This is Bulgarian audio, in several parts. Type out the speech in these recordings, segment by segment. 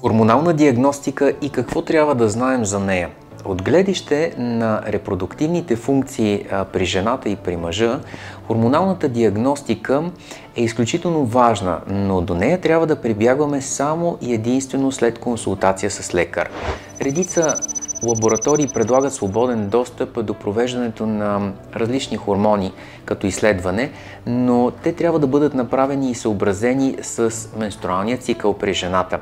Хормонална диагностика и какво трябва да знаем за нея. От гледище на репродуктивните функции при жената и при мъжа, хормоналната диагностика е изключително важна, но до нея трябва да прибягваме само и единствено след консултация с лекар. Редица лаборатории предлагат свободен достъп до провеждането на различни хормони като изследване, но те трябва да бъдат направени и съобразени с менструалния цикъл при жената.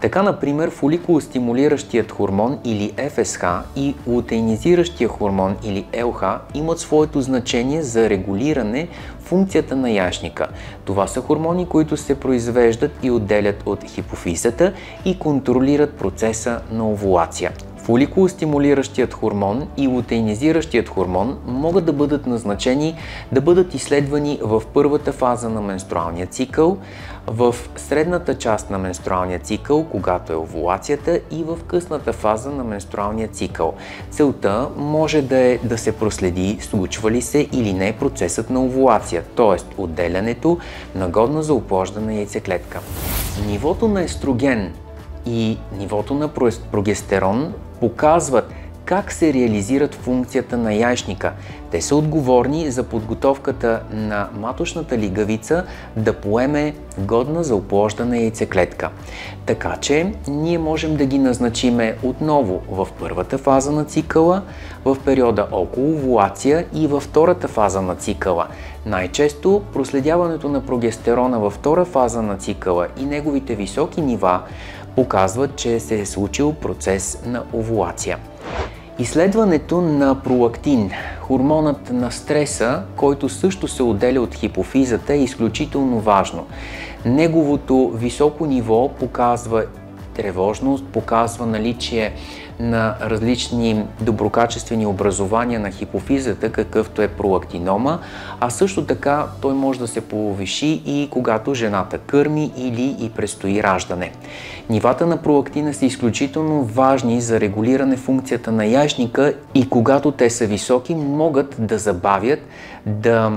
Така, например, фоликулостимулиращият хормон или ФСХ и лутеинизиращия хормон или ЛХ имат своето значение за регулиране функцията на яйчника. Това са хормони, които се произвеждат и отделят от хипофизата и контролират процеса на овулация. Фоликулостимулиращият хормон и лутеинизиращият хормон могат да бъдат назначени да бъдат изследвани в първата фаза на менструалния цикъл, в средната част на менструалния цикъл, когато е овулацията, и в късната фаза на менструалния цикъл. Целта може да е да се проследи случва ли се или не процесът на овулация, т.е. отделянето на годна за оплождана яйцеклетка. Нивото на естроген и нивото на прогестерон показват как се реализират функцията на яйчника. Те са отговорни за подготовката на маточната лигавица да поеме годна за оплождана яйцеклетка. Така че ние можем да ги назначиме отново в първата фаза на цикъла, в периода около овулация и във втората фаза на цикъла. Най-често проследяването на прогестерона във втора фаза на цикъла и неговите високи нива показват, че се е случил процес на овулация. Изследването на пролактин, хормонът на стреса, който също се отделя от хипофизата, е изключително важно. Неговото високо ниво показва тревожност, показва наличие на различни доброкачествени образования на хипофизата, какъвто е пролактинома, а също така той може да се повиши и когато жената кърми или и предстои раждане. Нивата на пролактина са изключително важни за регулиране функцията на яйчника и когато те са високи, могат да забавят, да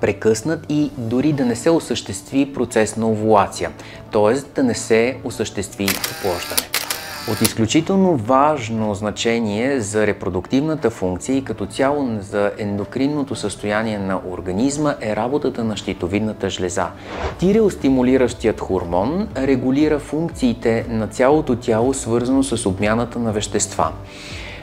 прекъснат и дори да не се осъществи процес на овулация, т.е. да не се осъществи оплождане. От изключително важно значение за репродуктивната функция и като цяло за ендокринното състояние на организма е работата на щитовидната жлеза. Тиреостимулиращият хормон регулира функциите на цялото тяло, свързано с обмяната на вещества.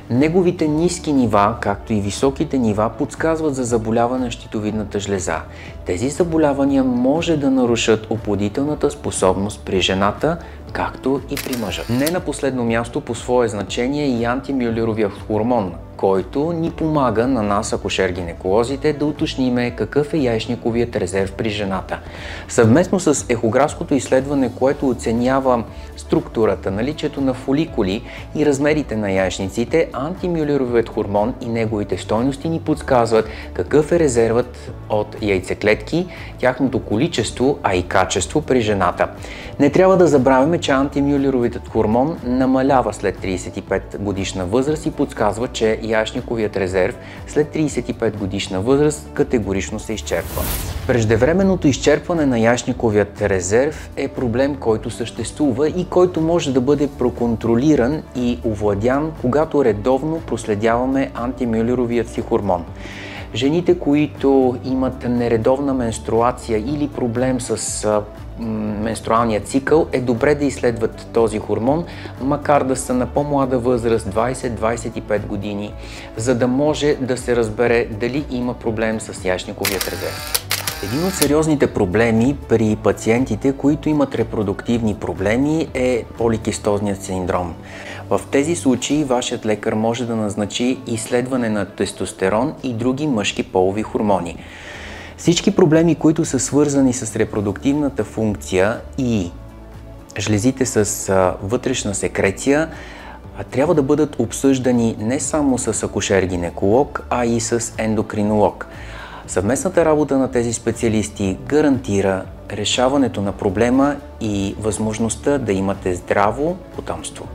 Неговите ниски нива, както и високите нива, подсказват за заболяване на щитовидната жлеза. Тези заболявания може да нарушат оплодителната способност при жената, както и при мъжа. Не на последно място по свое значение и антимюлеровия хормон, който ни помага на нас, акушер-гинеколозите, да уточниме какъв е яйчниковият резерв при жената. Съвместно с ехографското изследване, което оценява структурата, наличието на фоликули и размерите на яйчниците, антимюлеровият хормон и неговите стойности ни подсказват какъв е резервът от яйцеклетки, тяхното количество, а и качество при жената. Не трябва да забравяме, че антимюлеровият хормон намалява след 35 годишна възраст и подсказва, че яйчниковият резерв след 35 годишна възраст категорично се изчерпва. Преждевременното изчерпване на яйчниковият резерв е проблем, който съществува и който може да бъде проконтролиран и овладян, когато редовно проследяваме антимюлеровият си хормон. Жените, които имат нередовна менструация или проблем с менструалния цикъл, е добре да изследват този хормон, макар да са на по-млада възраст, 20-25 години, за да може да се разбере дали има проблем с яйчниковият резерв. Един от сериозните проблеми при пациентите, които имат репродуктивни проблеми, е поликистозният синдром. В тези случаи вашият лекар може да назначи изследване на тестостерон и други мъжки полови хормони. Всички проблеми, които са свързани с репродуктивната функция и жлезите с вътрешна секреция, трябва да бъдат обсъждани не само с акушер-гинеколог, а и с ендокринолог. Съвместната работа на тези специалисти гарантира решаването на проблема и възможността да имате здраво потомство.